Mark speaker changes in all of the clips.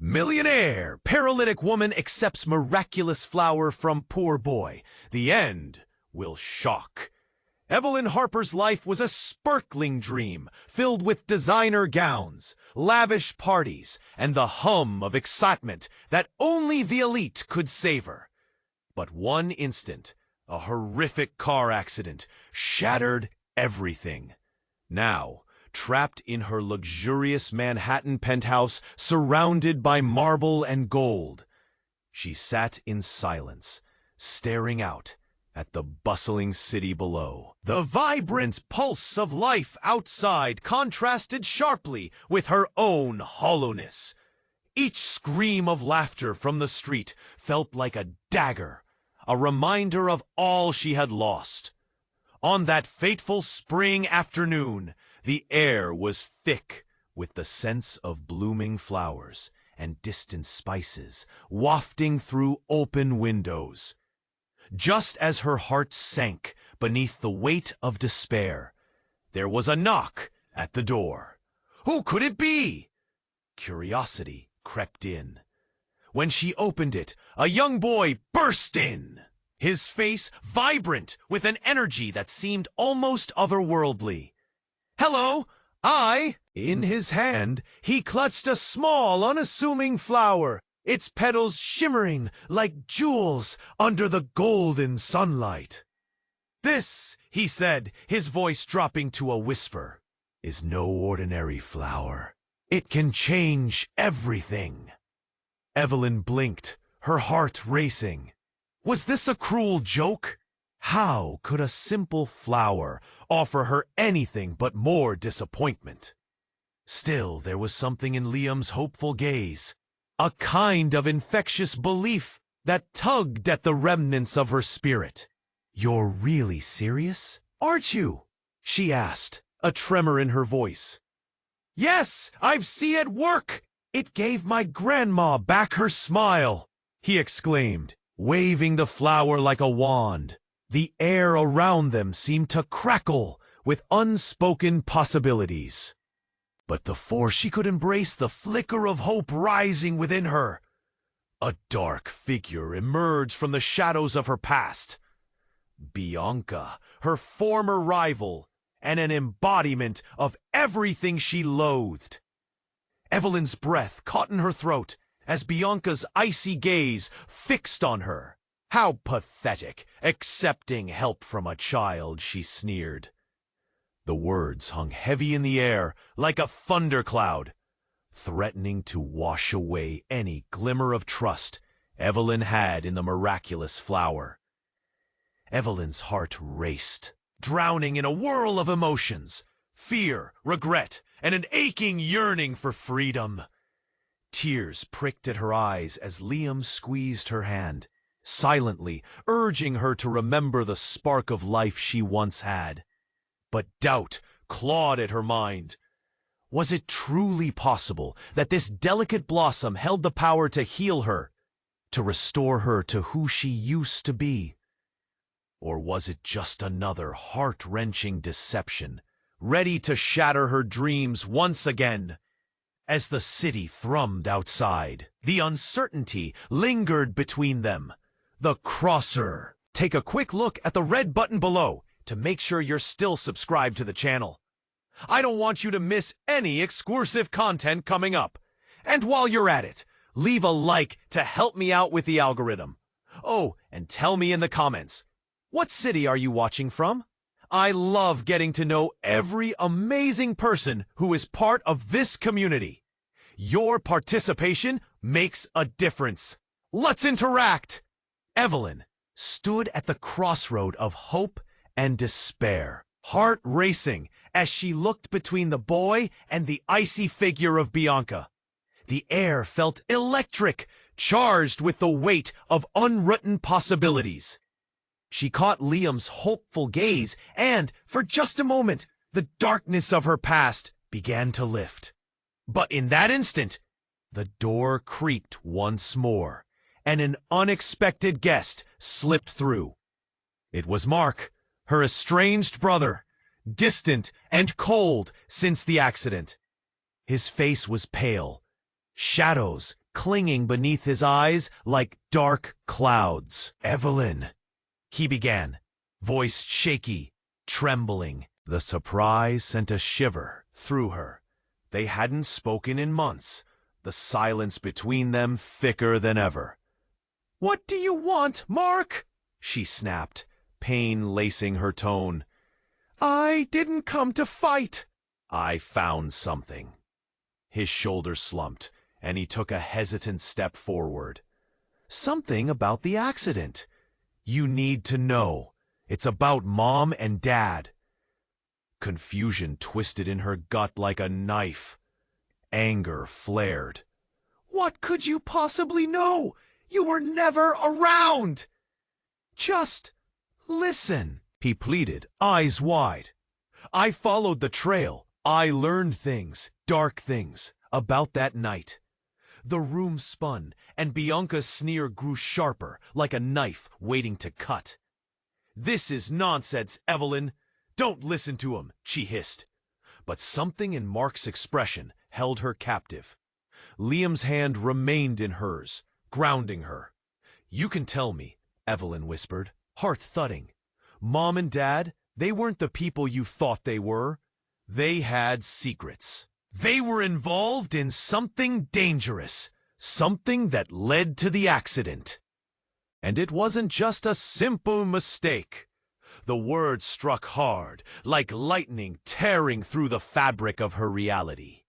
Speaker 1: Millionaire! Paralytic woman accepts miraculous flower from poor boy. The end will shock. Evelyn Harper's life was a sparkling dream, filled with designer gowns, lavish parties, and the hum of excitement that only the elite could savor. But one instant, a horrific car accident, shattered everything. Now, trapped in her luxurious Manhattan penthouse surrounded by marble and gold, she sat in silence, staring out at the bustling city below. The vibrant pulse of life outside contrasted sharply with her own hollowness. Each scream of laughter from the street felt like a dagger, a reminder of all she had lost. On that fateful spring afternoon, the air was thick with the sense of blooming flowers and distant spices wafting through open windows. Just as her heart sank beneath the weight of despair, there was a knock at the door. Who could it be? Curiosity crept in. When she opened it, a young boy burst in, his face vibrant with an energy that seemed almost otherworldly. "Hello, In his hand, he clutched a small, unassuming flower, its petals shimmering like jewels under the golden sunlight. "This," he said, his voice dropping to a whisper, "is no ordinary flower. It can change everything." Evelyn blinked, her heart racing. Was this a cruel joke? How could a simple flower offer her anything but more disappointment? Still, there was something in Liam's hopeful gaze, a kind of infectious belief that tugged at the remnants of her spirit. "You're really serious, aren't you?" she asked, a tremor in her voice. "Yes, I've seen it work. It gave my grandma back her smile," he exclaimed, waving the flower like a wand. The air around them seemed to crackle with unspoken possibilities. But before she could embrace the flicker of hope rising within her, a dark figure emerged from the shadows of her past. Bianca, her former rival, and an embodiment of everything she loathed. Evelyn's breath caught in her throat as Bianca's icy gaze fixed on her. How pathetic, accepting help from a child, she sneered. The words hung heavy in the air like a thundercloud, threatening to wash away any glimmer of trust Evelyn had in the miraculous flower. Evelyn's heart raced, drowning in a whirl of emotions, fear, regret, and an aching yearning for freedom. Tears pricked at her eyes as Liam squeezed her hand, silently urging her to remember the spark of life she once had. But doubt clawed at her mind. Was it truly possible that this delicate blossom held the power to heal her, to restore her to who she used to be? Or was it just another heart-wrenching deception, ready to shatter her dreams once again? As the city thrummed outside, the uncertainty lingered between them. The crosser. Take a quick look at the red button below to make sure you're still subscribed to the channel. I don't want you to miss any exclusive content coming up. And while you're at it, leave a like to help me out with the algorithm. Oh, and tell me in the comments, what city are you watching from? I love getting to know every amazing person who is part of this community. Your participation makes a difference. Let's interact! Evelyn stood at the crossroad of hope and despair, heart racing as she looked between the boy and the icy figure of Bianca. The air felt electric, charged with the weight of unwritten possibilities. She caught Liam's hopeful gaze, and, for just a moment, the darkness of her past began to lift. But in that instant, the door creaked once more, and an unexpected guest slipped through. It was Mark, her estranged brother, distant and cold since the accident. His face was pale, shadows clinging beneath his eyes like dark clouds. "Evelyn," he began, voice shaky, trembling. The surprise sent a shiver through her. They hadn't spoken in months, the silence between them thicker than ever. "What do you want, Mark?" she snapped, pain lacing her tone. "I didn't come to fight." "I found something." His shoulders slumped, and he took a hesitant step forward. "Something about the accident. You need to know. It's about Mom and Dad." Confusion twisted in her gut like a knife. Anger flared. "What could you possibly know? You were never around!" "Just listen," he pleaded, eyes wide. "I followed the trail. I learned things, dark things, about that night." The room spun, and Bianca's sneer grew sharper, like a knife waiting to cut. "This is nonsense, Evelyn. Don't listen to him," she hissed. But something in Mark's expression held her captive. Liam's hand remained in hers, grounding her. "You can tell me," Evelyn whispered, heart thudding. "Mom and Dad, they weren't the people you thought they were. They had secrets. They were involved in something dangerous, something that led to the accident. And it wasn't just a simple mistake." The words struck hard, like lightning tearing through the fabric of her reality.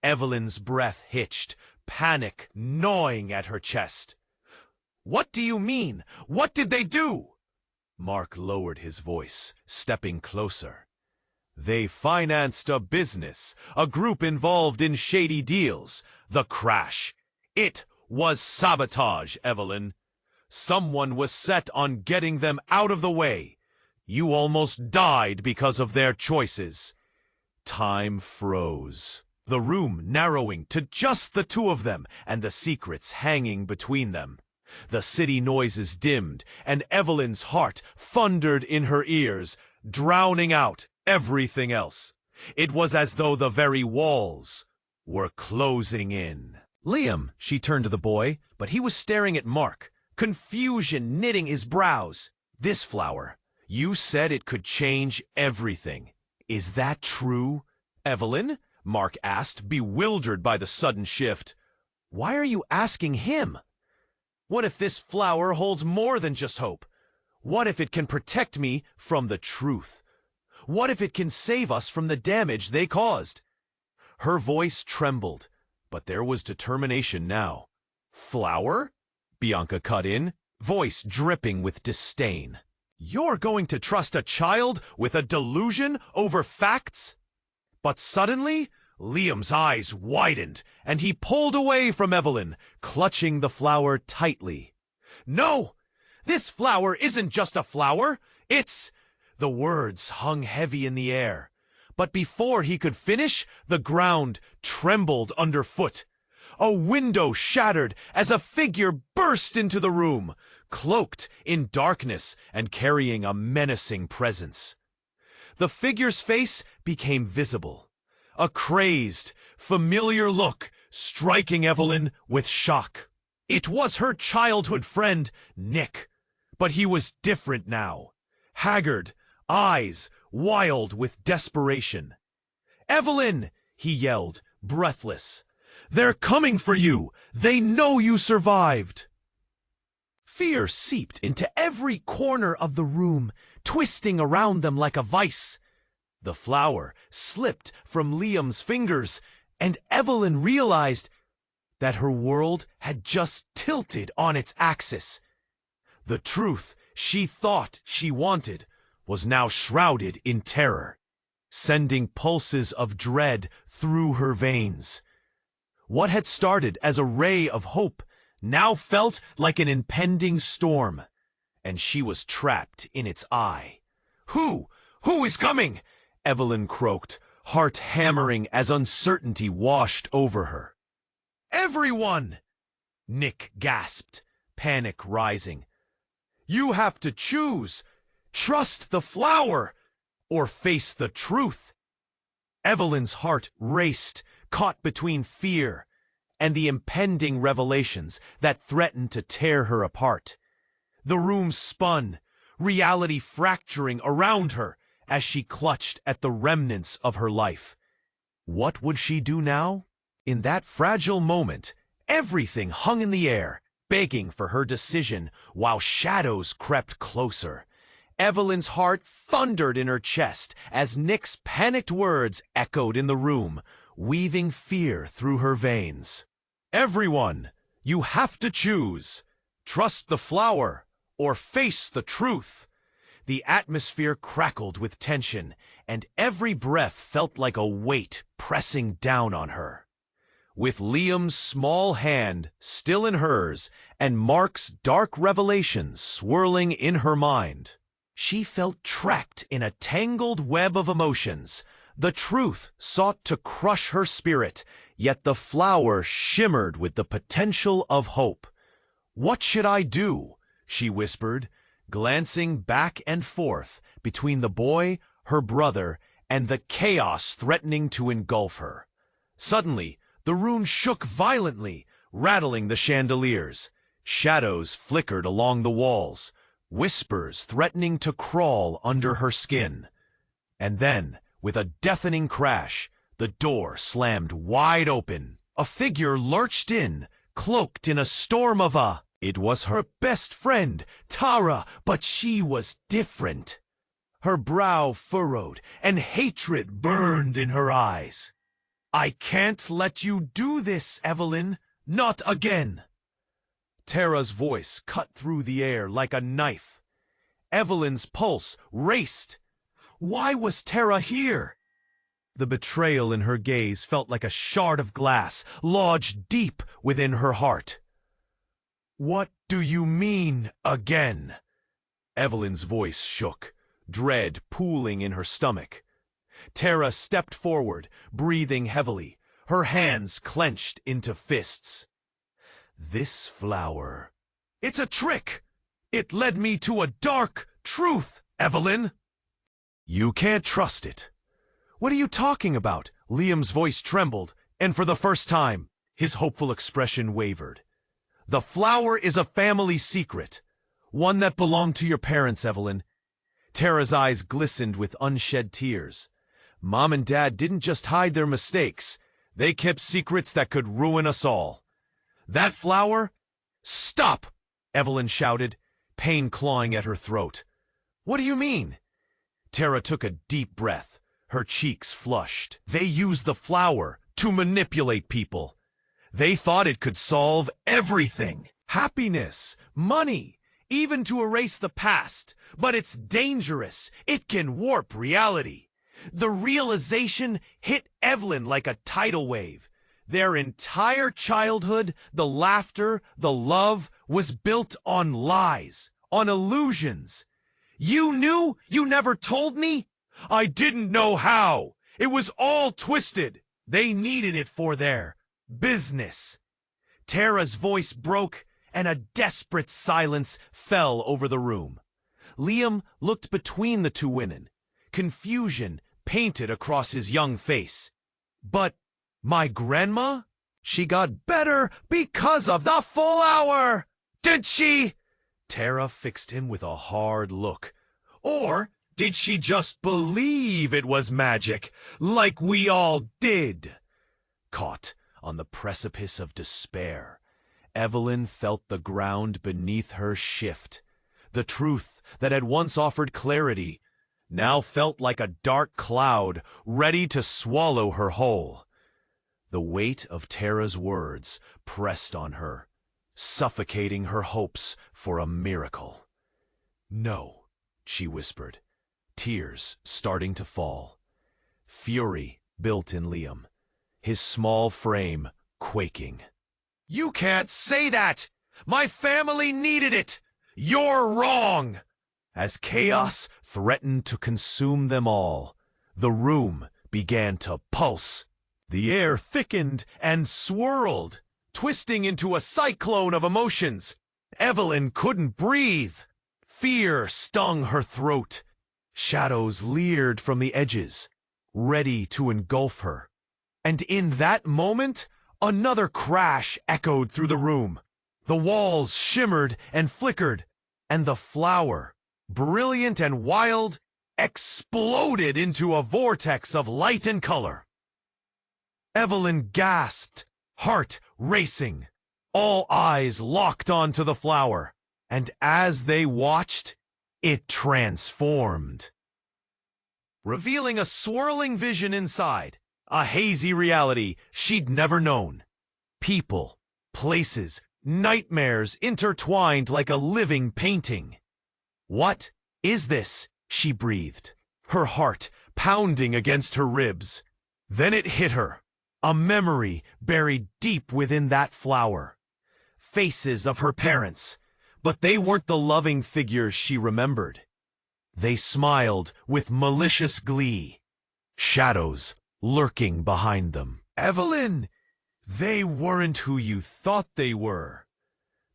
Speaker 1: Evelyn's breath hitched, panic gnawing at her chest. "What do you mean? What did they do?" Mark lowered his voice, stepping closer. "They financed a business, a group involved in shady deals. The crash. It was sabotage, Evelyn. Someone was set on getting them out of the way. You almost died because of their choices." Time froze, the room narrowing to just the two of them and the secrets hanging between them. The city noises dimmed, and Evelyn's heart thundered in her ears, drowning out everything else. It was as though the very walls were closing in. "Liam," she turned to the boy, but he was staring at Mark, confusion knitting his brows. "This flower, you said it could change everything. Is that true?" "Evelyn?" Mark asked, bewildered by the sudden shift. "Why are you asking him? What if this flower holds more than just hope? What if it can protect me from the truth? What if it can save us from the damage they caused?" Her voice trembled, but there was determination now. "Flower?" Bianca cut in, voice dripping with disdain. "You're going to trust a child with a delusion over facts?" But suddenly, Liam's eyes widened, and he pulled away from Evelyn, clutching the flower tightly. "No! This flower isn't just a flower! It's—" The words hung heavy in the air, but before he could finish, the ground trembled underfoot. A window shattered as a figure burst into the room, cloaked in darkness and carrying a menacing presence. The figure's face became visible, a crazed, familiar look striking Evelyn with shock. It was her childhood friend, Nick, but he was different now. Haggard, eyes wild with desperation. "Evelyn!" he yelled, breathless. "They're coming for you! They know you survived!" Fear seeped into every corner of the room, twisting around them like a vice. The flower slipped from Liam's fingers, and Evelyn realized that her world had just tilted on its axis. The truth she thought she wanted was now shrouded in terror, sending pulses of dread through her veins. What had started as a ray of hope now felt like an impending storm, and she was trapped in its eye. Who is coming?" Evelyn croaked, heart hammering as uncertainty washed over her. "Everyone!" Nick gasped, panic rising. "You have to choose. Trust the flower, or face the truth." Evelyn's heart raced, caught between fear and the impending revelations that threatened to tear her apart. The room spun, reality fracturing around her as she clutched at the remnants of her life. What would she do now? In that fragile moment, everything hung in the air, begging for her decision while shadows crept closer. Evelyn's heart thundered in her chest as Nick's panicked words echoed in the room, weaving fear through her veins. Everyone, you have to choose. Trust the flower or face the truth. The atmosphere crackled with tension, and every breath felt like a weight pressing down on her. With Liam's small hand still in hers and Mark's dark revelations swirling in her mind, she felt trapped in a tangled web of emotions. The truth sought to crush her spirit, yet the flower shimmered with the potential of hope. "What should I do?" she whispered, glancing back and forth between the boy, her brother, and the chaos threatening to engulf her. Suddenly, the room shook violently, rattling the chandeliers. Shadows flickered along the walls, whispers threatening to crawl under her skin. And then, with a deafening crash, the door slammed wide open. A figure lurched in, cloaked in a storm of It was her best friend, Tara, but she was different. Her brow furrowed, and hatred burned in her eyes. "I can't let you do this, Evelyn. Not again." Tara's voice cut through the air like a knife. Evelyn's pulse raced. Why was Tara here? The betrayal in her gaze felt like a shard of glass lodged deep within her heart. "What do you mean, again?" Evelyn's voice shook, dread pooling in her stomach. Tara stepped forward, breathing heavily, her hands clenched into fists. "This flower. It's a trick! It led me to a dark truth, Evelyn!" "You can't trust it." "What are you talking about?" Liam's voice trembled, and for the first time, his hopeful expression wavered. "The flower is a family secret, one that belonged to your parents, Evelyn." Tara's eyes glistened with unshed tears. Mom and Dad didn't just hide their mistakes, they kept secrets that could ruin us all. "That flower—" "Stop!" Evelyn shouted, pain clawing at her throat. "What do you mean?" Tara took a deep breath, her cheeks flushed. "They used the flower to manipulate people. They thought it could solve everything. Happiness, money, even to erase the past. But it's dangerous. It can warp reality." The realization hit Evelyn like a tidal wave. Their entire childhood, the laughter, the love, was built on lies, on illusions. "You knew? You never told me?" "I didn't know how. It was all twisted. They needed it for their business." Tara's voice broke, and a desperate silence fell over the room. Liam looked between the two women, confusion painted across his young face. "But my grandma? She got better because of the full hour, did she?" Tara fixed him with a hard look. "Or did she just believe it was magic, like we all did?" Caught on the precipice of despair, Evelyn felt the ground beneath her shift. The truth that had once offered clarity now felt like a dark cloud ready to swallow her whole. The weight of Tara's words pressed on her, suffocating her hopes for a miracle. "No," she whispered, tears starting to fall. Fury built in Liam, his small frame quaking. "You can't say that! My family needed it! You're wrong!" As chaos threatened to consume them all, the room began to pulse. The air thickened and swirled, twisting into a cyclone of emotions. Evelyn couldn't breathe. Fear stung her throat. Shadows leered from the edges, ready to engulf her. And in that moment, Another crash echoed through the room. The walls shimmered and flickered, and the flower, brilliant and wild, exploded into a vortex of light and color. Evelyn gasped, heart racing, all eyes locked onto the flower, and as they watched, it transformed, revealing a swirling vision inside, a hazy reality she'd never known. People, places, nightmares intertwined like a living painting. "What is this?" she breathed, her heart pounding against her ribs. Then it hit her, a memory buried deep within that flower. Faces of her parents, but they weren't the loving figures she remembered. They smiled with malicious glee, shadows lurking behind them. "Evelyn, they weren't who you thought they were."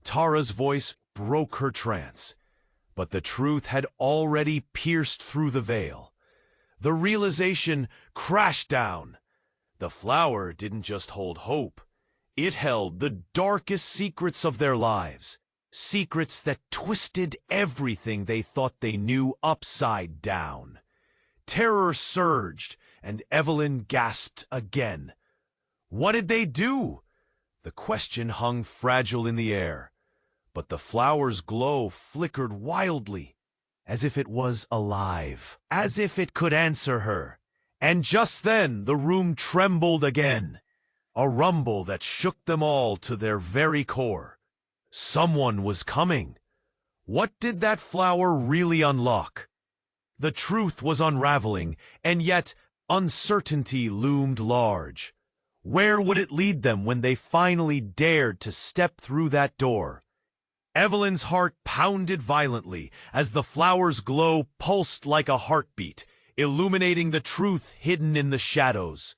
Speaker 1: Tara's voice broke her trance, but the truth had already pierced through the veil. The realization crashed down. The flower didn't just hold hope. It held the darkest secrets of their lives, secrets that twisted everything they thought they knew upside down. Terror surged, and Evelyn gasped again. What did they do? The question hung fragile in the air, but the flower's glow flickered wildly, as if it was alive, as if it could answer her. And just then the room trembled again, a rumble that shook them all to their very core. Someone was coming. What did that flower really unlock? The truth was unraveling, and yet uncertainty loomed large. Where would it lead them when they finally dared to step through that door? Evelyn's heart pounded violently as the flower's glow pulsed like a heartbeat, illuminating the truth hidden in the shadows.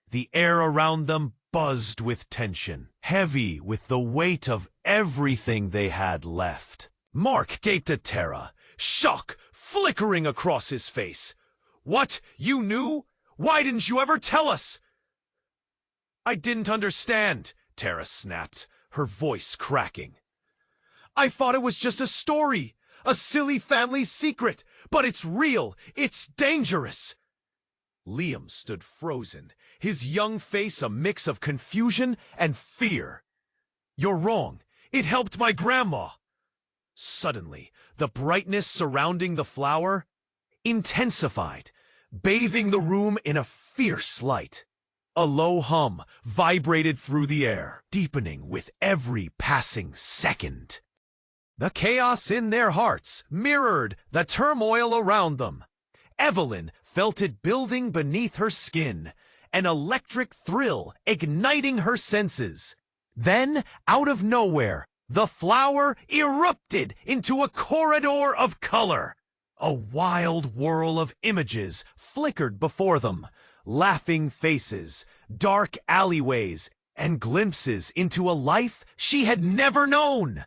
Speaker 1: The air around them buzzed with tension, heavy with the weight of everything they had left. Mark gaped at Tara, shock flickering across his face. "What? You knew? Why didn't you ever tell us?" "I didn't understand," Tara snapped, her voice cracking. "I thought it was just a story, a silly family secret, but it's real, it's dangerous." Liam stood frozen, his young face a mix of confusion and fear. "You're wrong. It helped my grandma." Suddenly, the brightness surrounding the flower intensified, bathing the room in a fierce light. A low hum vibrated through the air, deepening with every passing second. The chaos in their hearts mirrored the turmoil around them. Evelyn felt it building beneath her skin, an electric thrill igniting her senses. Then, out of nowhere, the flower erupted into a corridor of color. A wild whirl of images flickered before them, laughing faces, dark alleyways, and glimpses into a life she had never known.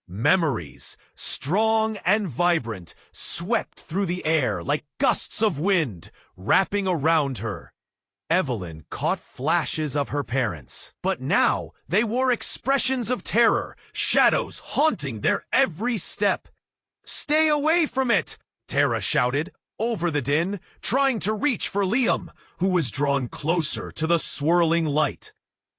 Speaker 1: Memories, strong and vibrant, swept through the air like gusts of wind, wrapping around her. Evelyn caught flashes of her parents, but now they wore expressions of terror, shadows haunting their every step. "Stay away from it!" Tara shouted, over the din, trying to reach for Liam, who was drawn closer to the swirling light.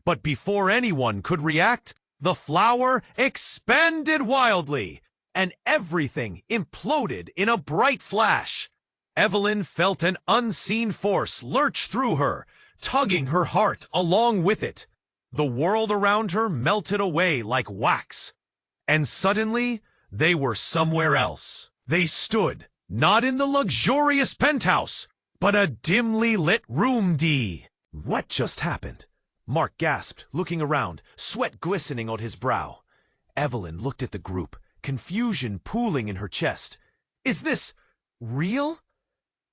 Speaker 1: But before anyone could react, the flower expanded wildly, and everything imploded in a bright flash. Evelyn felt an unseen force lurch through her, tugging her heart along with it. The world around her melted away like wax, and suddenly they were somewhere else. They stood, not in the luxurious penthouse, but a dimly lit room D. "What just happened?" Mark gasped, looking around, sweat glistening on his brow. Evelyn looked at the group, confusion pooling in her chest. "Is this real?"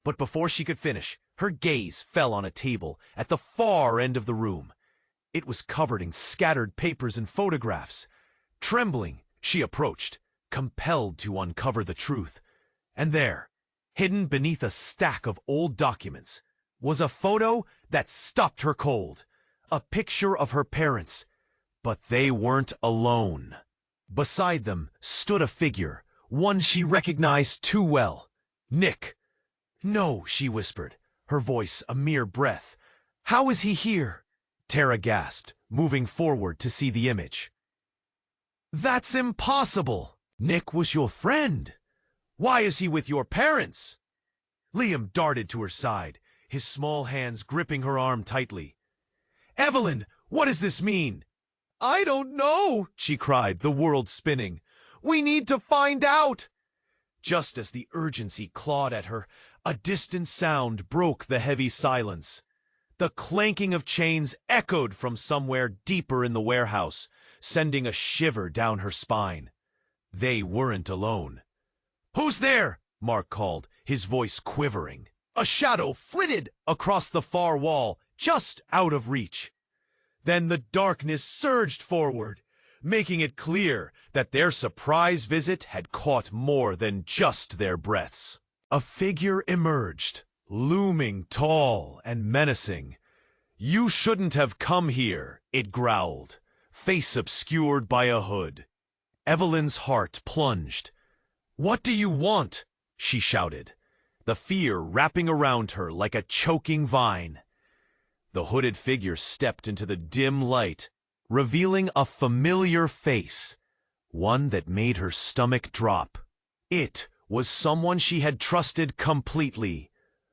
Speaker 1: But before she could finish, her gaze fell on a table at the far end of the room. It was covered in scattered papers and photographs. Trembling, she approached, compelled to uncover the truth. And there, hidden beneath a stack of old documents, was a photo that stopped her cold. a picture of her parents, but they weren't alone. Beside them stood a figure, one she recognized too well. Nick. "No," she whispered, her voice a mere breath. "How is he here?" Tara gasped, moving forward to see the image. "That's impossible! Nick was your friend. Why is he with your parents?" Liam darted to her side, his small hands gripping her arm tightly. "Evelyn, what does this mean?" "I don't know," she cried, the world spinning. "We need to find out." Just as the urgency clawed at her, a distant sound broke the heavy silence. The clanking of chains echoed from somewhere deeper in the warehouse, sending a shiver down her spine. They weren't alone. "Who's there?" Mark called, his voice quivering. A shadow flitted across the far wall, just out of reach. Then the darkness surged forward, making it clear that their surprise visit had caught more than just their breaths. A figure emerged, looming tall and menacing. "You shouldn't have come here," it growled, face obscured by a hood. Evelyn's heart plunged. "What do you want?" she shouted, the fear wrapping around her like a choking vine. The hooded figure stepped into the dim light, revealing a familiar face, one that made her stomach drop. It was someone she had trusted completely,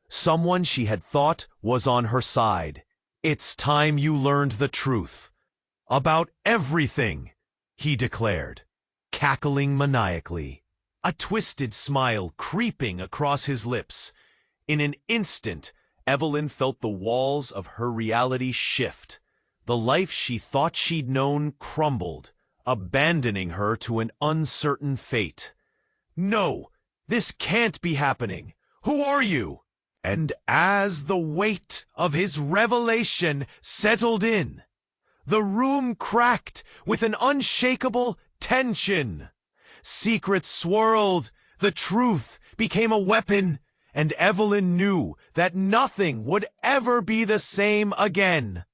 Speaker 1: someone she had thought was on her side. "It's time you learned the truth. About everything," he declared, cackling maniacally, a twisted smile creeping across his lips. In an instant, Evelyn felt the walls of her reality shift. The life she thought she'd known crumbled, abandoning her to an uncertain fate. "No, this can't be happening. Who are you?" And as the weight of his revelation settled in, the room cracked with an unshakable tension. Secrets swirled, the truth became a weapon, and Evelyn knew that nothing would ever be the same again.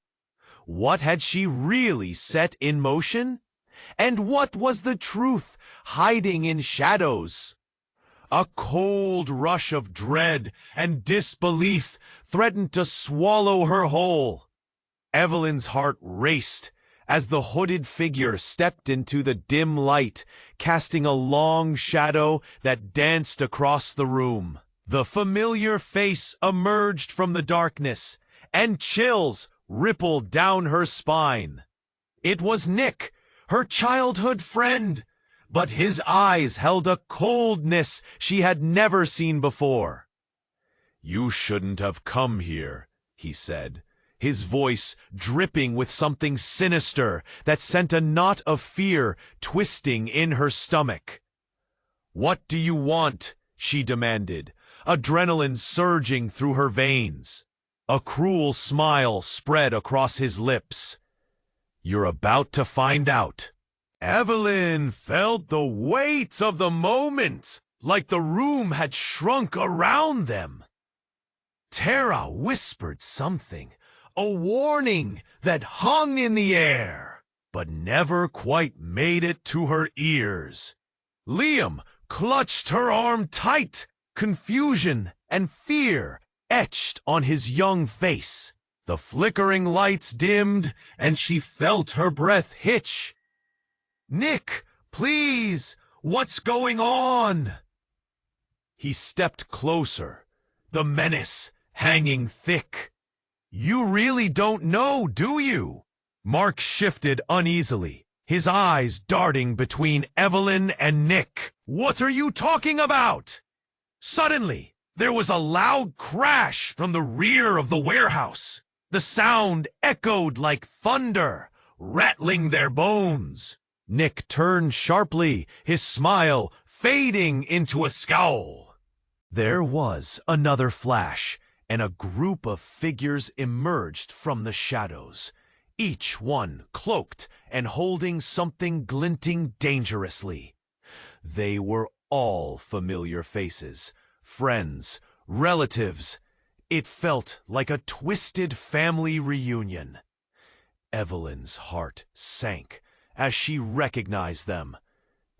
Speaker 1: What had she really set in motion? And what was the truth hiding in shadows? A cold rush of dread and disbelief threatened to swallow her whole. Evelyn's heart raced as the hooded figure stepped into the dim light, casting a long shadow that danced across the room. The familiar face emerged from the darkness, and chills rippled down her spine. It was Nick, her childhood friend, but his eyes held a coldness she had never seen before. "You shouldn't have come here," he said, his voice dripping with something sinister that sent a knot of fear twisting in her stomach. "What do you want?" she demanded, adrenaline surging through her veins. A cruel smile spread across his lips. "You're about to find out." Evelyn felt the weight of the moment, like the room had shrunk around them. Tara whispered something, a warning that hung in the air, but never quite made it to her ears. Liam clutched her arm tight, confusion and fear etched on his young face. The flickering lights dimmed, and she felt her breath hitch. "Nick, please, what's going on?" He stepped closer, the menace hanging thick. "You really don't know, do you?" Mark shifted uneasily, his eyes darting between Evelyn and Nick. "What are you talking about?" Suddenly, there was a loud crash from the rear of the warehouse. The sound echoed like thunder, rattling their bones. Nick turned sharply, his smile fading into a scowl. There was another flash, and a group of figures emerged from the shadows, each one cloaked and holding something glinting dangerously. They were all familiar faces, friends, relatives. It felt like a twisted family reunion. Evelyn's heart sank as she recognized them.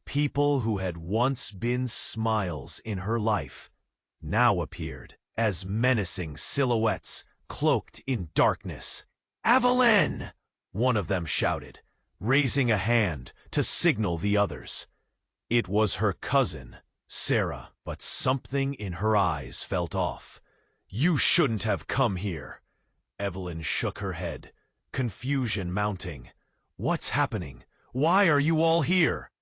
Speaker 1: People who had once been smiles in her life now appeared as menacing silhouettes cloaked in darkness. "Evelyn!" one of them shouted, raising a hand to signal the others. It was her cousin, Sarah, but something in her eyes felt off. "You shouldn't have come here." Evelyn shook her head, confusion mounting. "What's happening? Why are you all here?"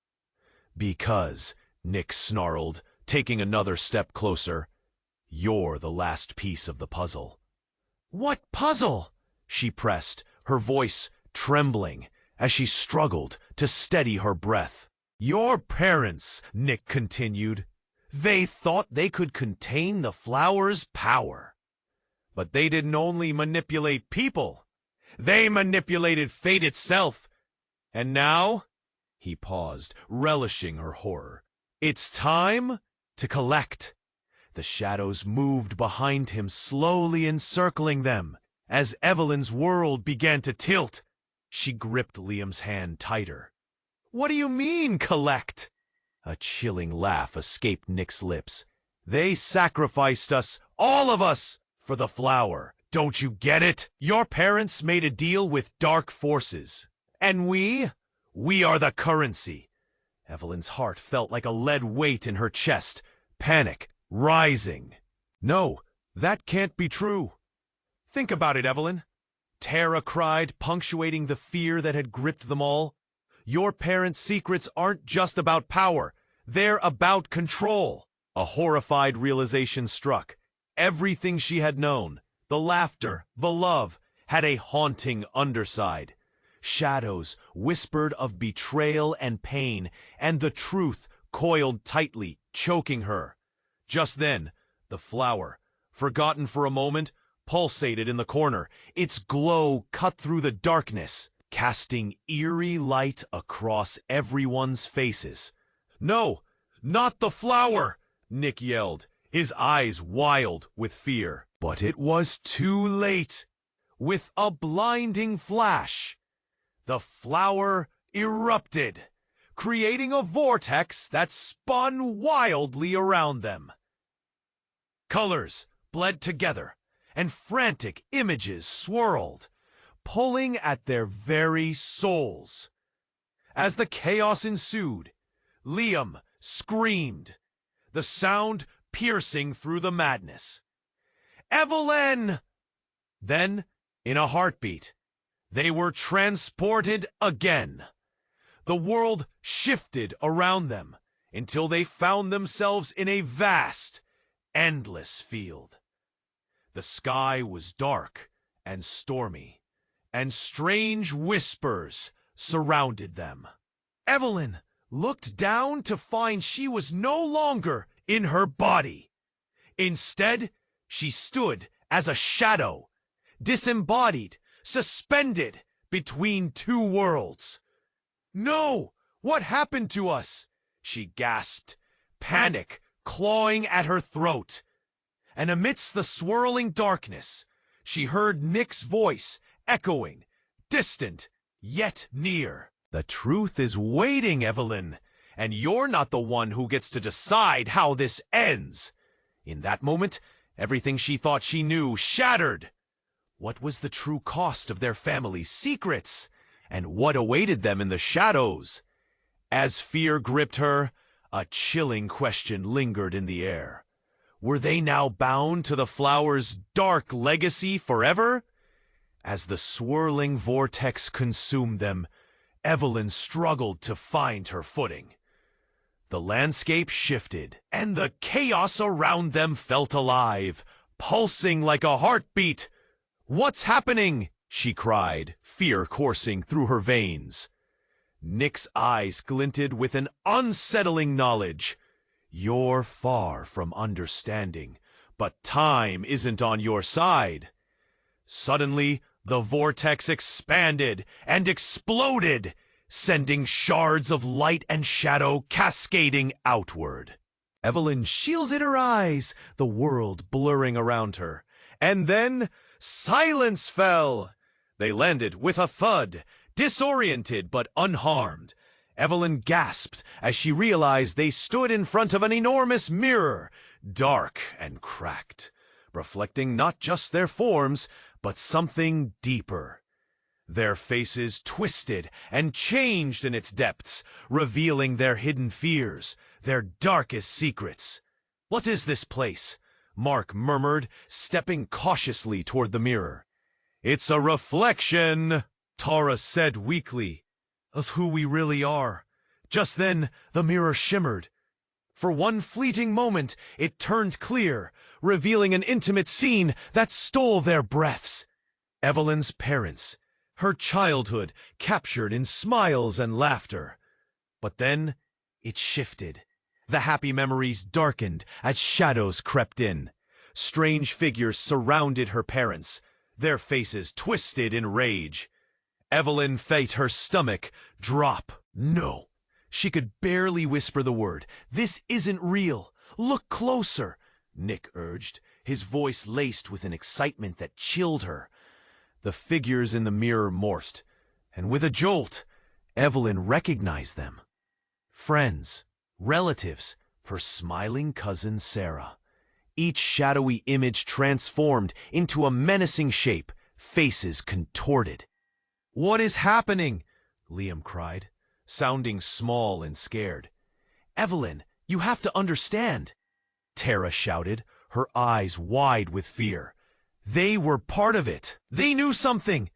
Speaker 1: "Because," Nick snarled, taking another step closer, "you're the last piece of the puzzle." "What puzzle?" she pressed, her voice trembling as she struggled to steady her breath. "Your parents," Nick continued. "They thought they could contain the flower's power. But they didn't only manipulate people. They manipulated fate itself. And now," he paused, relishing her horror, "it's time to collect." The shadows moved behind him, slowly encircling them. As Evelyn's world began to tilt, she gripped Liam's hand tighter. "What do you mean, collect?" A chilling laugh escaped Nick's lips. "They sacrificed us, all of us, for the flower. Don't you get it? Your parents made a deal with dark forces. And we are the currency." Evelyn's heart felt like a lead weight in her chest, panic rising. "No, that can't be true." "Think about it, Evelyn," Tara cried, punctuating the fear that had gripped them all. "Your parents' secrets aren't just about power. They're about control." A horrified realization struck. Everything she had known, the laughter, the love, had a haunting underside. Shadows whispered of betrayal and pain, and the truth coiled tightly, choking her. Just then, the flower, forgotten for a moment, pulsated in the corner. Its glow cut through the darkness, casting eerie light across everyone's faces. "No, not the flower!" Nick yelled, his eyes wild with fear. But it was too late. With a blinding flash, the flower erupted, creating a vortex that spun wildly around them. Colors bled together, and frantic images swirled, pulling at their very souls. As the chaos ensued, Liam screamed, the sound piercing through the madness. "Evelyn!" Then, in a heartbeat, they were transported again. The world shifted around them until they found themselves in a vast, endless field. The sky was dark and stormy, and strange whispers surrounded them. Evelyn looked down to find she was no longer in her body. Instead, she stood as a shadow, disembodied, suspended between two worlds. "No! What happened to us?" she gasped, panic clawing at her throat. And amidst the swirling darkness, she heard Nick's voice echoing, distant yet near. "The truth is waiting, Evelyn, and you're not the one who gets to decide how this ends." In that moment, everything she thought she knew shattered. What was the true cost of their family's secrets? And what awaited them in the shadows? As fear gripped her, a chilling question lingered in the air. Were they now bound to the flower's dark legacy forever? As the swirling vortex consumed them, Evelyn struggled to find her footing. The landscape shifted, and the chaos around them felt alive, pulsing like a heartbeat. "What's happening?" she cried, fear coursing through her veins. Nick's eyes glinted with an unsettling knowledge. "You're far from understanding, but time isn't on your side." Suddenly, the vortex expanded and exploded, sending shards of light and shadow cascading outward. Evelyn shielded her eyes, the world blurring around her. And then silence fell. They landed with a thud, disoriented but unharmed. Evelyn gasped as she realized they stood in front of an enormous mirror, dark and cracked, reflecting not just their forms, but something deeper. Their faces twisted and changed in its depths, revealing their hidden fears, their darkest secrets. "What is this place?" Mark murmured, stepping cautiously toward the mirror. "It's a reflection," Tara said weakly, "of who we really are." Just then, the mirror shimmered. For one fleeting moment, it turned clear, revealing an intimate scene that stole their breaths. Evelyn's parents, her childhood captured in smiles and laughter. But then, it shifted. The happy memories darkened as shadows crept in. Strange figures surrounded her parents, their faces twisted in rage. Evelyn felt her stomach drop. "No." She could barely whisper the word. "This isn't real. Look closer," Nick urged, his voice laced with an excitement that chilled her. The figures in the mirror morphed, and with a jolt, Evelyn recognized them. Friends, relatives, her smiling cousin Sarah. Each shadowy image transformed into a menacing shape, faces contorted. "What is happening?" Liam cried, sounding small and scared. "Evelyn, you have to understand," Tara shouted, her eyes wide with fear. "They were part of it. They knew something."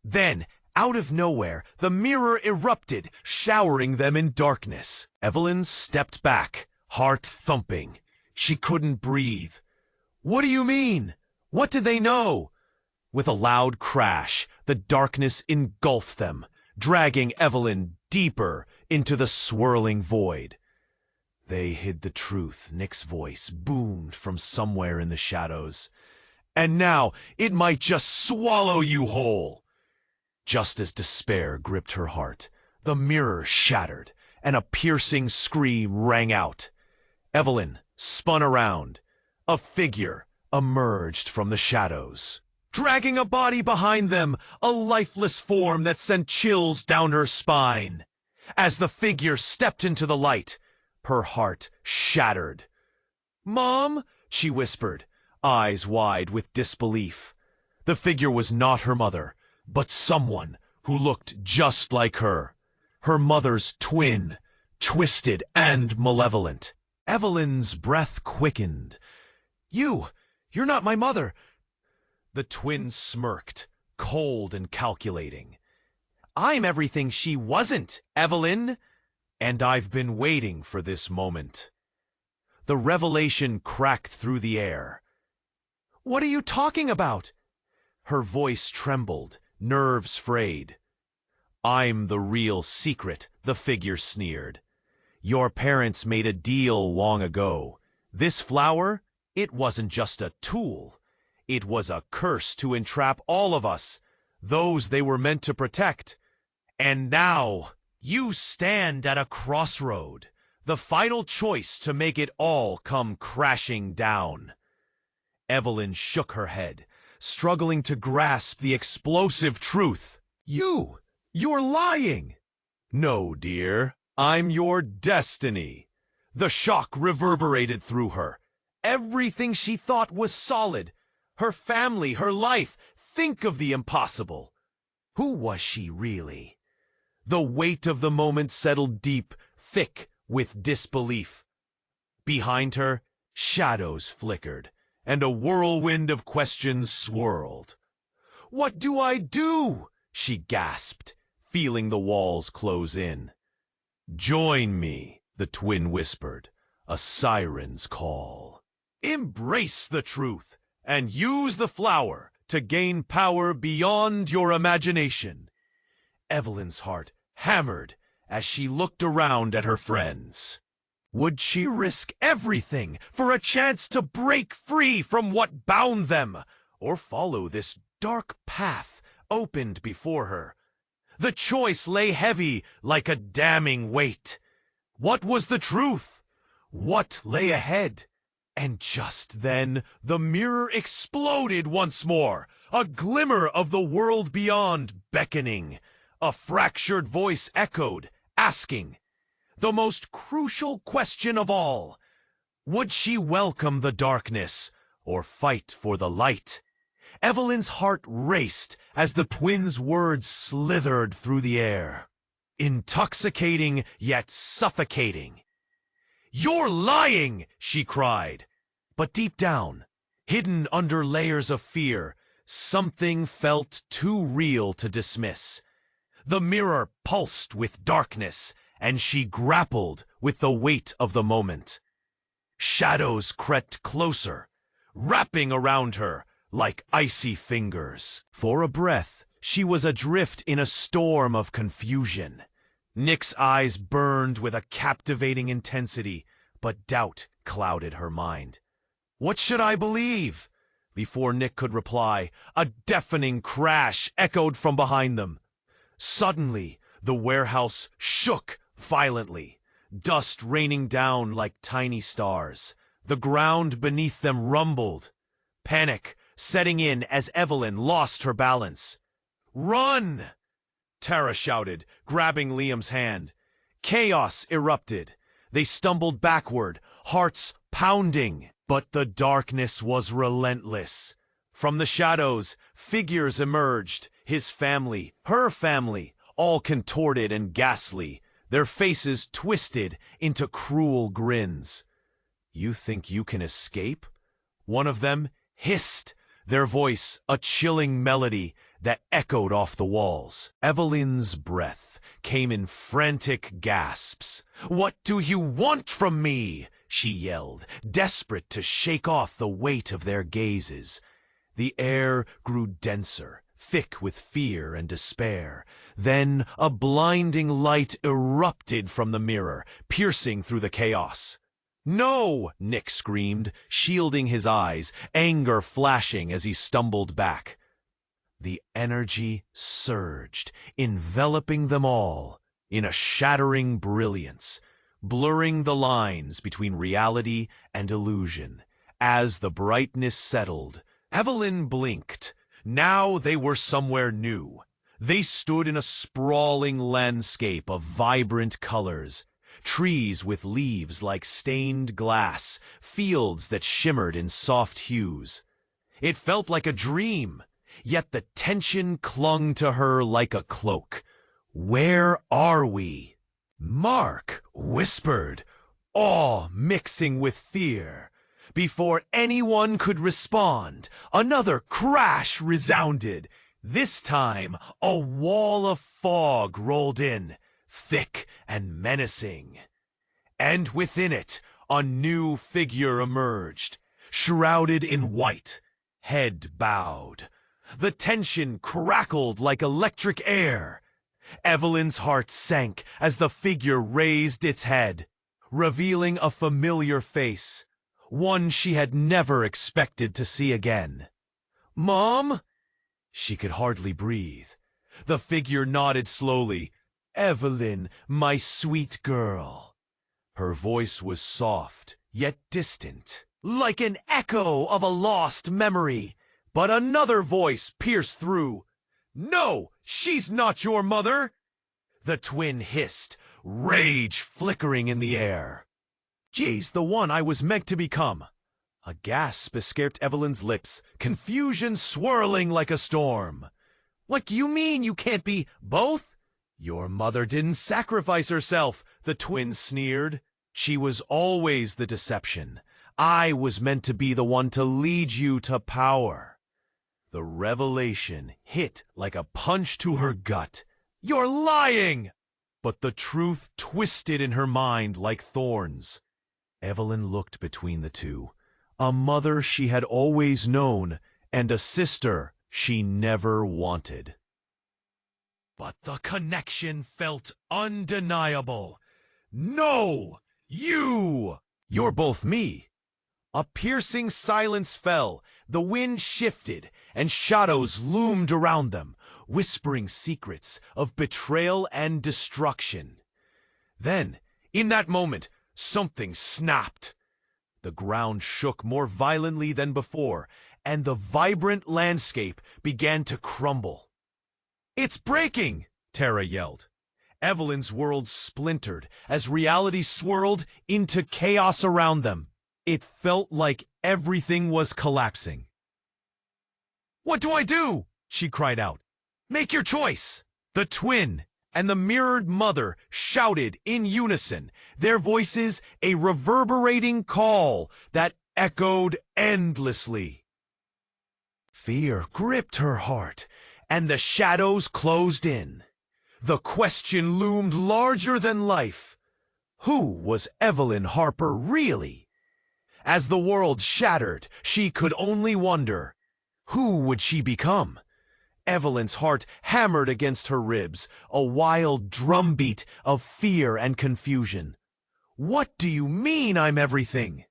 Speaker 1: Then, out of nowhere, the mirror erupted, showering them in darkness. Evelyn stepped back, heart thumping. She couldn't breathe. "What do you mean? What did they know?" With a loud crash, the darkness engulfed them, dragging Evelyn deeper into the swirling void. "They hid the truth," Nick's voice boomed from somewhere in the shadows. "And now it might just swallow you whole." Just as despair gripped her heart, the mirror shattered, and a piercing scream rang out. Evelyn spun around. A figure emerged from the shadows, dragging a body behind them, a lifeless form that sent chills down her spine. As the figure stepped into the light, her heart shattered. "Mom," she whispered, eyes wide with disbelief. The figure was not her mother, but someone who looked just like her. Her mother's twin, twisted and malevolent. Evelyn's breath quickened. You're not my mother." The twin smirked, cold and calculating. "I'm everything she wasn't, Evelyn. And I've been waiting for this moment." The revelation cracked through the air. "What are you talking about?" Her voice trembled, nerves frayed. "I'm the real secret," the figure sneered. "Your parents made a deal long ago. This flower, it wasn't just a tool. It was a curse to entrap all of us, those they were meant to protect. And now, you stand at a crossroad, the final choice to make it all come crashing down." Evelyn shook her head, struggling to grasp the explosive truth. You're lying." "No, dear, I'm your destiny." The shock reverberated through her. Everything she thought was solid. Her family, her life. Think of the impossible. Who was she really? The weight of the moment settled deep, thick with disbelief. Behind her, shadows flickered, and a whirlwind of questions swirled. "What do I do?" she gasped, feeling the walls close in. "Join me," the twin whispered, a siren's call. "Embrace the truth and use the flower to gain power beyond your imagination." Evelyn's heart hammered as she looked around at her friends. Would she risk everything for a chance to break free from what bound them, or follow this dark path opened before her? The choice lay heavy like a damning weight. What was the truth? What lay ahead? And just then, the mirror exploded once more, a glimmer of the world beyond beckoning. A fractured voice echoed, asking the most crucial question of all. Would she welcome the darkness or fight for the light? Evelyn's heart raced as the twins' words slithered through the air. Intoxicating yet suffocating. "You're lying!" she cried. But deep down, hidden under layers of fear, something felt too real to dismiss. The mirror pulsed with darkness, and she grappled with the weight of the moment. Shadows crept closer, wrapping around her like icy fingers. For a breath, she was adrift in a storm of confusion. Nick's eyes burned with a captivating intensity, but doubt clouded her mind. What should I believe? Before Nick could reply, a deafening crash echoed from behind them. Suddenly, the warehouse shook violently, dust raining down like tiny stars. The ground beneath them rumbled, panic setting in as Evelyn lost her balance. "Run!" Tara shouted, grabbing Liam's hand. Chaos erupted. They stumbled backward, hearts pounding. But the darkness was relentless. From the shadows, figures emerged, his family, her family, all contorted and ghastly, their faces twisted into cruel grins. "You think you can escape?" One of them hissed, their voice a chilling melody that echoed off the walls. Evelyn's breath came in frantic gasps. "What do you want from me?" she yelled, desperate to shake off the weight of their gazes. The air grew denser, thick with fear and despair. Then a blinding light erupted from the mirror, piercing through the chaos. "No!" Nick screamed, shielding his eyes, anger flashing as he stumbled back. The energy surged, enveloping them all in a shattering brilliance, blurring the lines between reality and illusion. As the brightness settled, Evelyn blinked. Now they were somewhere new. They stood in a sprawling landscape of vibrant colors. Trees with leaves like stained glass, fields that shimmered in soft hues. It felt like a dream, yet the tension clung to her like a cloak. "Where are we?" Mark whispered, awe mixing with fear. Before anyone could respond, another crash resounded. This time, a wall of fog rolled in, thick and menacing. And within it, a new figure emerged, shrouded in white, head bowed. The tension crackled like electric air. Evelyn's heart sank as the figure raised its head, revealing a familiar face, one she had never expected to see again. "Mom?" She could hardly breathe. The figure nodded slowly. "Evelyn, my sweet girl." Her voice was soft, yet distant, like an echo of a lost memory. But another voice pierced through. "No, she's not your mother!" The twin hissed, rage flickering in the air. "She's the one I was meant to become." A gasp escaped Evelyn's lips, confusion swirling like a storm. "What do you mean you can't be both?" "Your mother didn't sacrifice herself," the twin sneered. "She was always the deception. I was meant to be the one to lead you to power." The revelation hit like a punch to her gut. "You're lying!" But the truth twisted in her mind like thorns. Evelyn looked between the two. A mother she had always known, and a sister she never wanted. But the connection felt undeniable. "No! You're both me." A piercing silence fell, the wind shifted, and shadows loomed around them, whispering secrets of betrayal and destruction. Then, in that moment, something snapped. The ground shook more violently than before, and the vibrant landscape began to crumble. "It's breaking!" Tara yelled. Evelyn's world splintered as reality swirled into chaos around them. It felt like everything was collapsing. "What do I do?" she cried out. "Make your choice!" The twin and the mirrored mother shouted in unison, their voices a reverberating call that echoed endlessly. Fear gripped her heart, and the shadows closed in. The question loomed larger than life. Who was Evelyn Harper really? As the world shattered, she could only wonder, who would she become? Evelyn's heart hammered against her ribs, a wild drumbeat of fear and confusion. "What do you mean I'm everything?"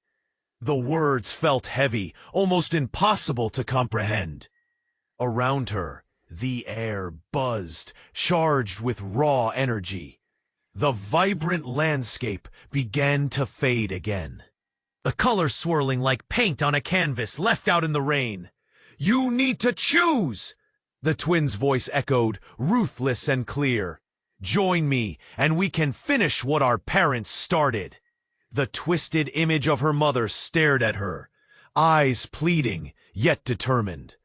Speaker 1: The words felt heavy, almost impossible to comprehend. Around her, the air buzzed, charged with raw energy. The vibrant landscape began to fade again, the colors swirling like paint on a canvas left out in the rain. "You need to choose!" The twin's voice echoed, ruthless and clear. "Join me, and we can finish what our parents started." The twisted image of her mother stared at her, eyes pleading, yet determined.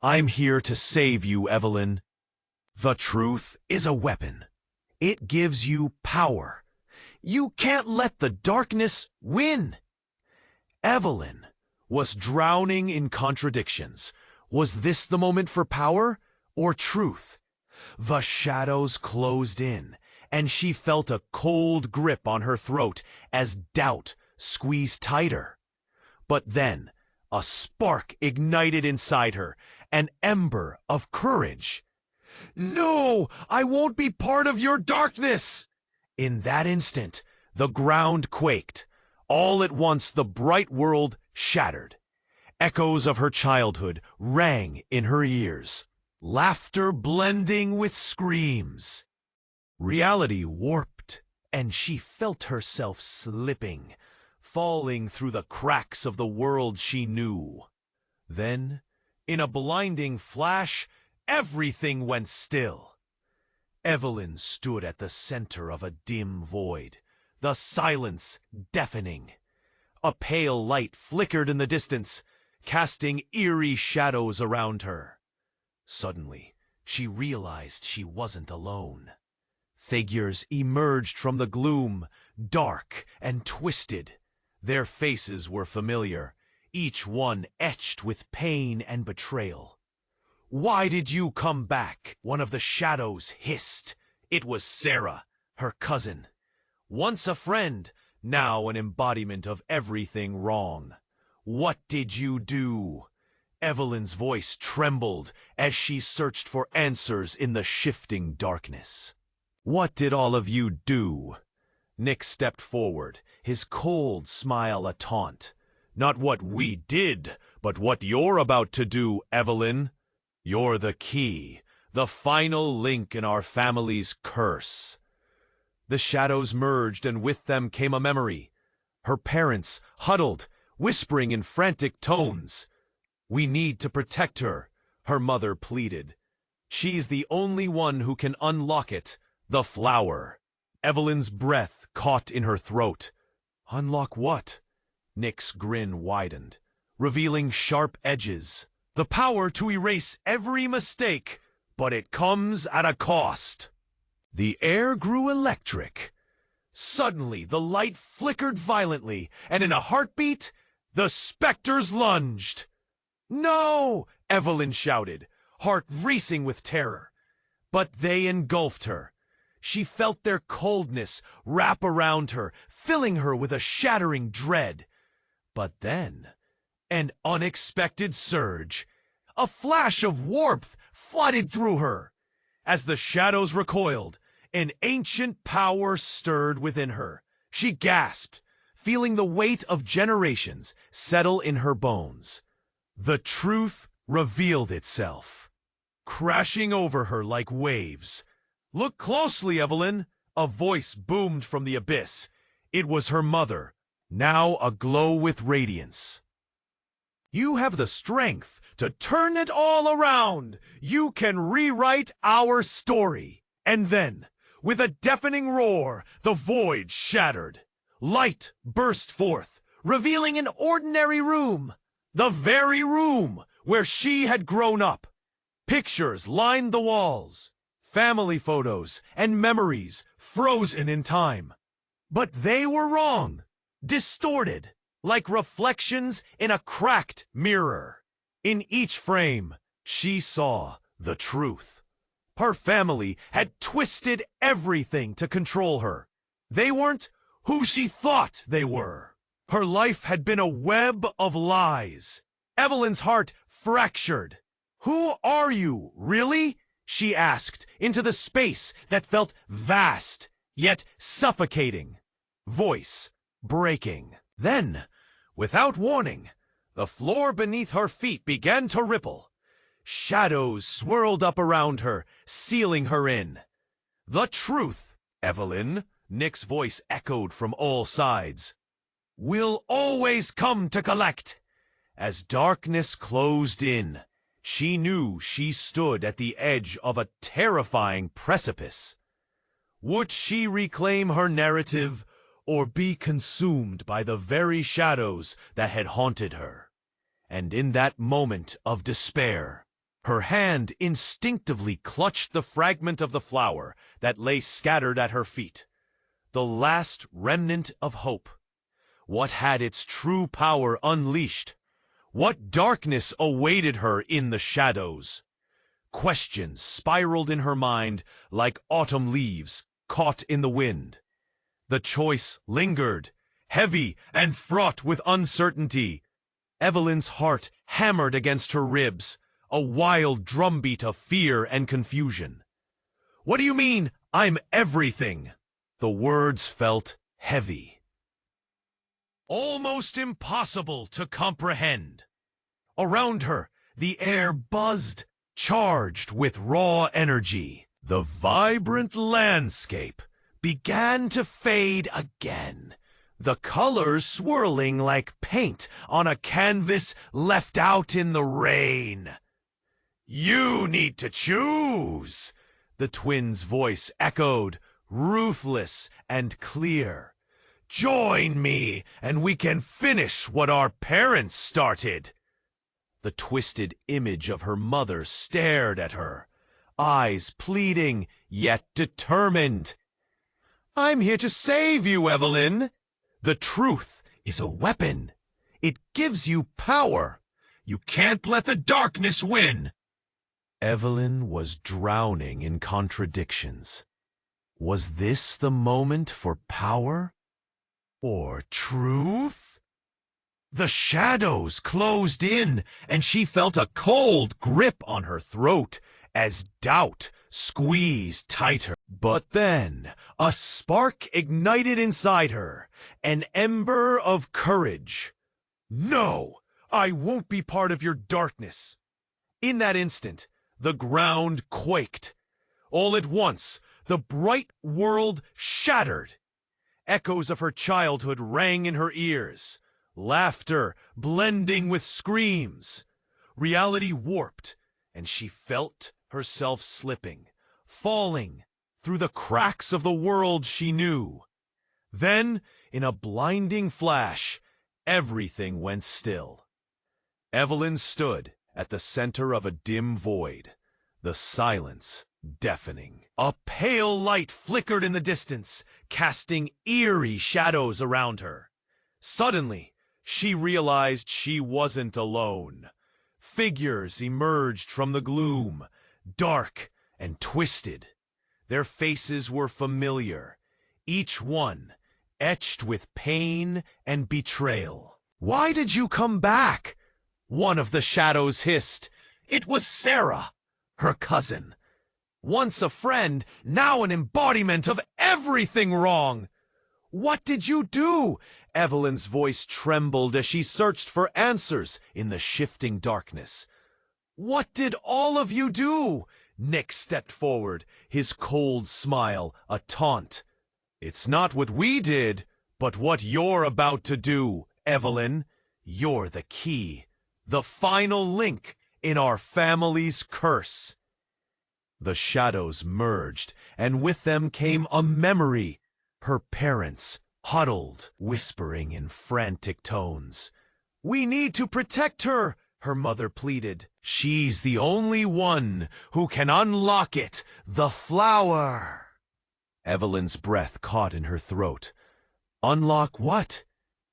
Speaker 1: "I'm here to save you, Evelyn." The truth is a weapon. It gives you power. You can't let the darkness win. Evelyn was drowning in contradictions. Was this the moment for power or truth? The shadows closed in, and she felt a cold grip on her throat as doubt squeezed tighter. But then, a spark ignited inside her, an ember of courage. "No, I won't be part of your darkness!" In that instant, the ground quaked. All at once, the bright world shattered. Echoes of her childhood rang in her ears, laughter blending with screams. Reality warped, and she felt herself slipping, falling through the cracks of the world she knew. Then, in a blinding flash, everything went still. Evelyn stood at the center of a dim void, the silence deafening. A pale light flickered in the distance, casting eerie shadows around her. Suddenly, she realized she wasn't alone. Figures emerged from the gloom, dark and twisted. Their faces were familiar, each one etched with pain and betrayal. "Why did you come back?" one of the shadows hissed. It was Sarah, her cousin. Once a friend, now an embodiment of everything wrong. "What did you do?" Evelyn's voice trembled as she searched for answers in the shifting darkness. "What did all of you do?" Nick stepped forward, his cold smile a taunt. "Not what we did, but what you're about to do, Evelyn. You're the key, the final link in our family's curse." The shadows merged, and with them came a memory. Her parents huddled, whispering in frantic tones. "We need to protect her," her mother pleaded. "She's the only one who can unlock it, the flower." Evelyn's breath caught in her throat. "Unlock what?" Nick's grin widened, revealing sharp edges. "The power to erase every mistake, but it comes at a cost." The air grew electric. Suddenly, the light flickered violently, and in a heartbeat, the specters lunged. "No!" Evelyn shouted, heart racing with terror. But they engulfed her. She felt their coldness wrap around her, filling her with a shattering dread. But then, an unexpected surge. A flash of warmth flooded through her. As the shadows recoiled, an ancient power stirred within her. She gasped, feeling the weight of generations settle in her bones. The truth revealed itself, crashing over her like waves. "Look closely, Evelyn," a voice boomed from the abyss. It was her mother, now aglow with radiance. You have the strength to turn it all around. You can rewrite our story. And then, with a deafening roar, the void shattered. Light burst forth, revealing an ordinary room. The very room where she had grown up. Pictures lined the walls. Family photos and memories frozen in time. But they were wrong. Distorted. Like reflections in a cracked mirror. In each frame, she saw the truth. Her family had twisted everything to control her. They weren't who she thought they were. Her life had been a web of lies. Evelyn's heart fractured. "Who are you, really?" she asked into the space that felt vast, yet suffocating. Voice breaking. Then, without warning, the floor beneath her feet began to ripple. Shadows swirled up around her, sealing her in. "The truth, Evelyn," Nick's voice echoed from all sides, "will always come to collect." As darkness closed in, she knew she stood at the edge of a terrifying precipice. Would she reclaim her narrative, or be consumed by the very shadows that had haunted her? And in that moment of despair, her hand instinctively clutched the fragment of the flower that lay scattered at her feet. The last remnant of hope. What had its true power unleashed? What darkness awaited her in the shadows? Questions spiraled in her mind like autumn leaves caught in the wind. The choice lingered, heavy and fraught with uncertainty. Evelyn's heart hammered against her ribs, a wild drumbeat of fear and confusion. "What do you mean, I'm everything?" The words felt heavy. Almost impossible to comprehend. Around her, the air buzzed, charged with raw energy. The vibrant landscape began to fade again, the colors swirling like paint on a canvas left out in the rain. "You need to choose," the twins' voice echoed, ruthless and clear. "Join me, and we can finish what our parents started." The twisted image of her mother stared at her, eyes pleading, yet determined. "I'm here to save you, Evelyn. The truth is a weapon. It gives you power. You can't let the darkness win." Evelyn was drowning in contradictions. Was this the moment for power? Or truth? The shadows closed in, and she felt a cold grip on her throat as doubt squeezed tighter. But then, a spark ignited inside her, an ember of courage. "No, I won't be part of your darkness." In that instant, the ground quaked. All at once, the bright world shattered. Echoes of her childhood rang in her ears, laughter blending with screams. Reality warped, and she felt herself slipping, falling through the cracks of the world she knew. Then, in a blinding flash, everything went still. Evelyn stood at the center of a dim void, the silence deafening. A pale light flickered in the distance, casting eerie shadows around her. Suddenly, she realized she wasn't alone. Figures emerged from the gloom, dark and twisted. Their faces were familiar, each one etched with pain and betrayal. "Why did you come back?" one of the shadows hissed. It was Sarah, her cousin. Once a friend, now an embodiment of everything wrong. "What did you do?" Evelyn's voice trembled as she searched for answers in the shifting darkness. "What did all of you do?" Nick stepped forward, his cold smile a taunt. "It's not what we did, But what you're about to do, Evelyn, you're the key, the final link in our family's curse. The shadows merged, and with them came a memory. Her parents, huddled, whispering in frantic tones. "We need to protect her," her mother pleaded. "She's the only one who can unlock it, the flower." Evelyn's breath caught in her throat. Unlock what?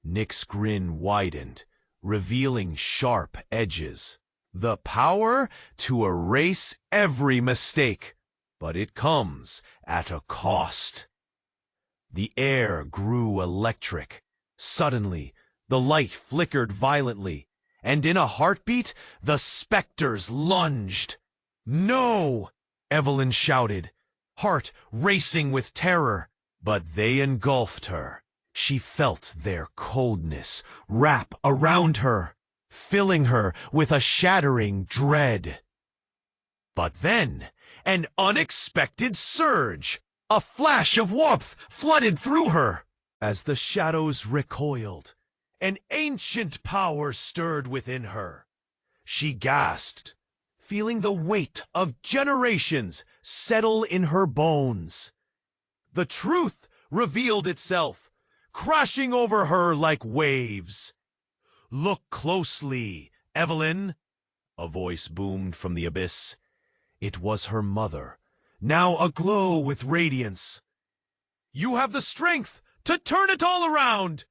Speaker 1: Nick's grin widened, revealing sharp edges. The power to erase every mistake, but it comes at a cost. The air grew electric. Suddenly, the light flickered violently, and in a heartbeat, the specters lunged. "No!" Evelyn shouted, heart racing with terror. But they engulfed her. She felt their coldness wrap around her, filling her with a shattering dread. But then, an unexpected surge, a flash of warmth flooded through her. As the shadows recoiled, an ancient power stirred within her. She gasped, feeling the weight of generations settle in her bones. The truth revealed itself, crashing over her like waves. "Look closely, Evelyn," a voice boomed from the abyss. It was her mother, now aglow with radiance. "You have the strength to turn it all around.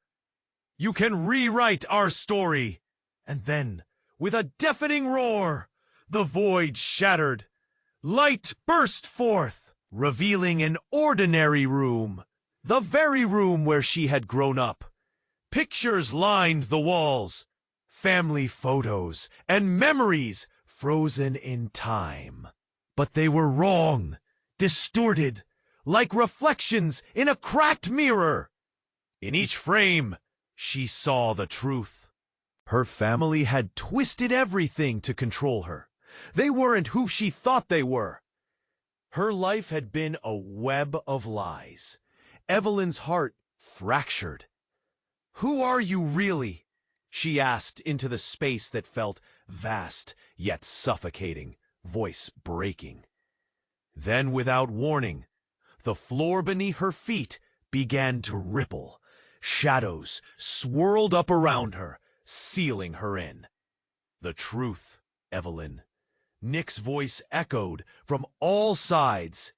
Speaker 1: You can rewrite our story." And then, with a deafening roar, the void shattered. Light burst forth, revealing an ordinary room, the very room where she had grown up. Pictures lined the walls, family photos and memories frozen in time. But they were wrong, distorted, like reflections in a cracked mirror. In each frame, she saw the truth. Her family had twisted everything to control her. They weren't who she thought they were. Her life had been a web of lies. Evelyn's heart fractured. "Who are you really?" she asked into the space that felt vast yet suffocating, voice breaking. Then, without warning, the floor beneath her feet began to ripple. Shadows swirled up around her, sealing her in. "The truth, Evelyn," Nick's voice echoed from all sides,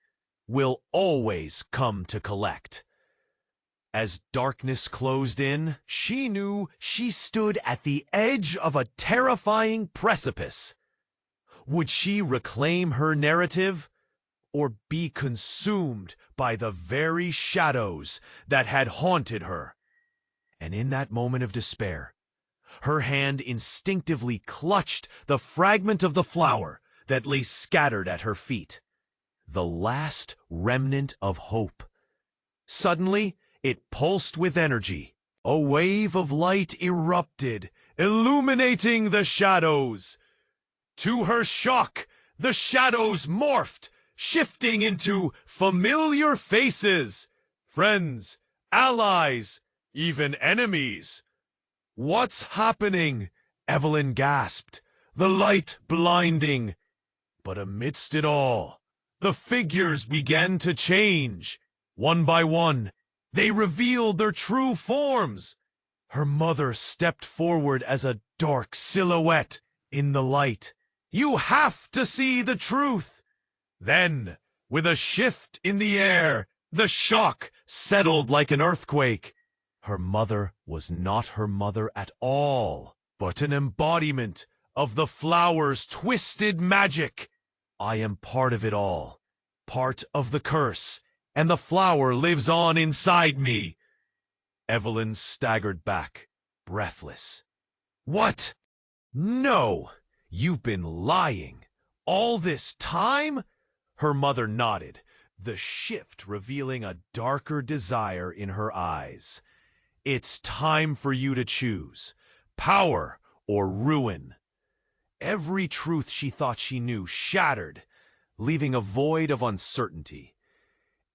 Speaker 1: "will always come to collect." As darkness closed in, she knew she stood at the edge of a terrifying precipice. Would she reclaim her narrative, or be consumed by the very shadows that had haunted her? And in that moment of despair, her hand instinctively clutched the fragment of the flower that lay scattered at her feet, the last remnant of hope. Suddenly, it pulsed with energy. A wave of light erupted, illuminating the shadows. To her shock, the shadows morphed, shifting into familiar faces. Friends, allies, even enemies. "What's happening?" Evelyn gasped, the light blinding. But amidst it all, the figures began to change. One by one, they revealed their true forms. Her mother stepped forward as a dark silhouette in the light. "You have to see the truth." Then, with a shift in the air, the shock settled like an earthquake. Her mother was not her mother at all, but an embodiment of the flower's twisted magic. "I am part of it all, part of the curse, and the flower lives on inside me." Evelyn staggered back, breathless. "What? No, you've been lying all this time?" Her mother nodded, the shift revealing a darker desire in her eyes. "It's time for you to choose, power or ruin." Every truth she thought she knew shattered, leaving a void of uncertainty.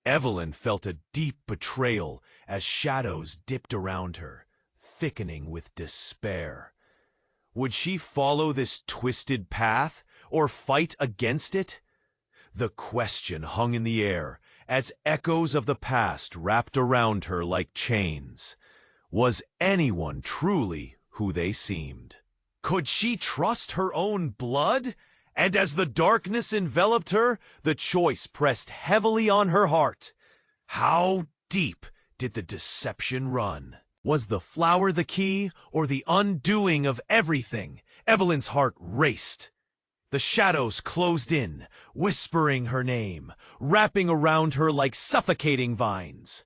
Speaker 1: Evelyn felt a deep betrayal as shadows dipped around her, thickening with despair. Would she follow this twisted path or fight against it? The question hung in the air as echoes of the past wrapped around her like chains. Was anyone truly who they seemed? Could she trust her own blood? And as the darkness enveloped her, the choice pressed heavily on her heart. How deep did the deception run? Was the flower the key, or the undoing of everything? Evelyn's heart raced. The shadows closed in, whispering her name, wrapping around her like suffocating vines.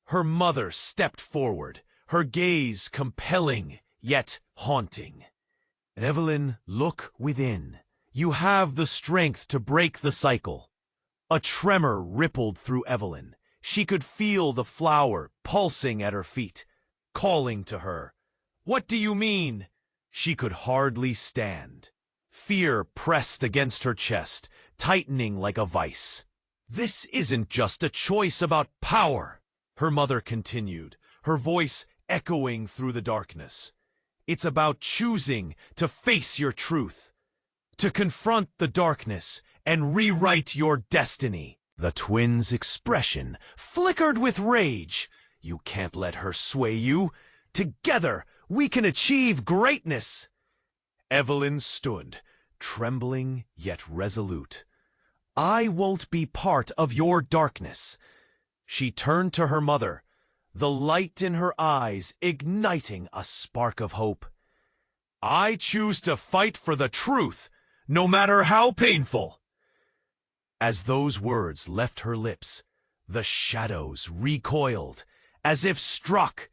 Speaker 1: Her mother stepped forward, her gaze compelling, yet haunting. Evelyn, look within. You have the strength to break the cycle. A tremor rippled through Evelyn. She could feel the flower pulsing at her feet, calling to her. What do you mean? She could hardly stand. Fear pressed against her chest, tightening like a vice. This isn't just a choice about power, her mother continued, her voice echoing through the darkness. It's about choosing to face your truth, to confront the darkness and rewrite your destiny. The twins' expression flickered with rage. You can't let her sway you. Together, we can achieve greatness. Evelyn stood, trembling yet resolute. I won't be part of your darkness. She turned to her mother, the light in her eyes igniting a spark of hope. I choose to fight for the truth, no matter how painful. As those words left her lips, the shadows recoiled, as if struck.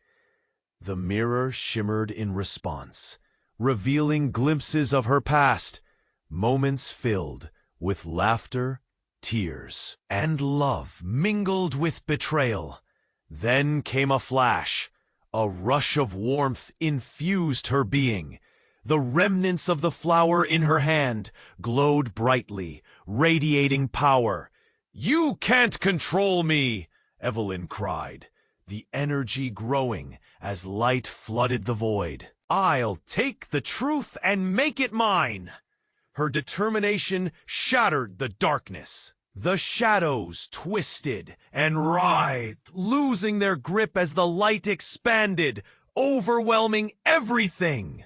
Speaker 1: The mirror shimmered in response, revealing glimpses of her past, moments filled with laughter, tears, and love mingled with betrayal. Then came a flash. A rush of warmth infused her being. The remnants of the flower in her hand glowed brightly, radiating power. You can't control me, Evelyn cried, the energy growing as light flooded the void. I'll take the truth and make it mine. Her determination shattered the darkness. The shadows twisted and writhed, losing their grip as the light expanded, overwhelming everything.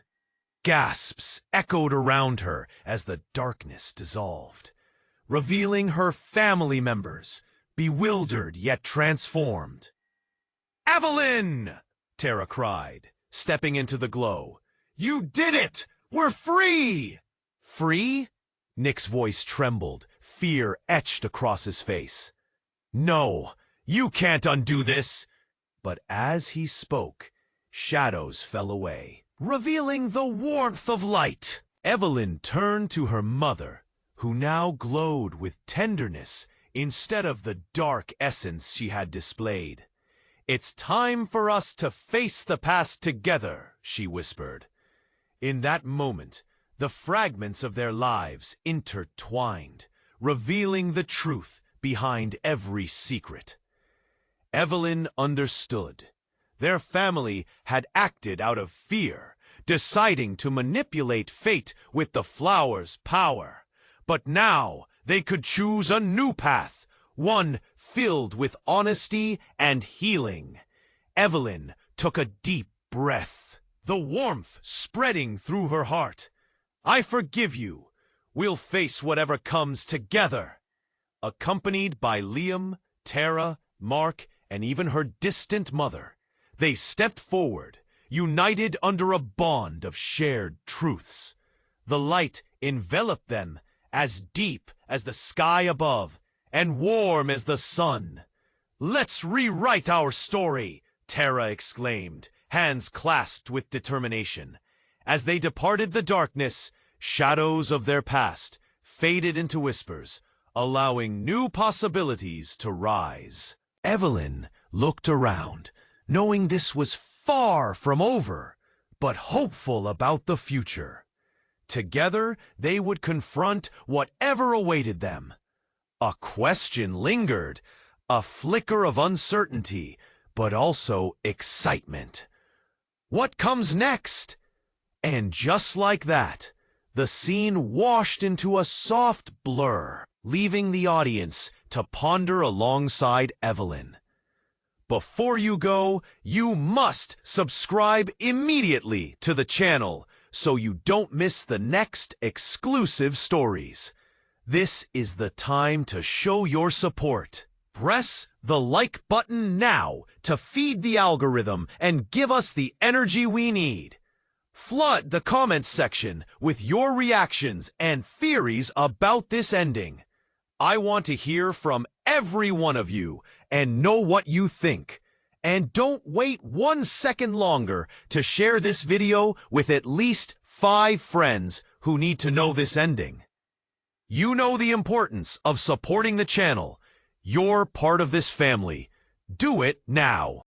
Speaker 1: Gasps echoed around her as the darkness dissolved, revealing her family members, bewildered yet transformed. Evelyn! Tara cried, stepping into the glow. You did it! We're free! Free? Nick's voice trembled, fear etched across his face. No, you can't undo this! But as he spoke, shadows fell away, revealing the warmth of light. Evelyn turned to her mother, who now glowed with tenderness instead of the dark essence she had displayed. It's time for us to face the past together, she whispered. In that moment, the fragments of their lives intertwined, revealing the truth behind every secret. Evelyn understood. Their family had acted out of fear, deciding to manipulate fate with the flower's power. But now they could choose a new path, one filled with honesty and healing. Evelyn took a deep breath, the warmth spreading through her heart. I forgive you. We'll face whatever comes together. Accompanied by Liam, Tara, Mark, and even her distant mother, they stepped forward, united under a bond of shared truths. The light enveloped them, as deep as the sky above, and warm as the sun. Let's rewrite our story, Tara exclaimed, hands clasped with determination. As they departed the darkness, shadows of their past faded into whispers, allowing new possibilities to rise. Evelyn looked around, knowing this was far from over, but hopeful about the future. Together, they would confront whatever awaited them. A question lingered. a flicker of uncertainty, but also excitement. What comes next? And just like that, the scene washed into a soft blur, leaving the audience to ponder alongside Evelyn. Before you go, you must subscribe immediately to the channel so you don't miss the next exclusive stories. This is the time to show your support. Press the like button now to feed the algorithm and give us the energy we need. Flood the comments section with your reactions and theories about this ending. I want to hear from every one of you and know what you think. And don't wait 1 second longer to share this video with at least 5 friends who need to know this ending. You know the importance of supporting the channel. You're part of this family. Do it now.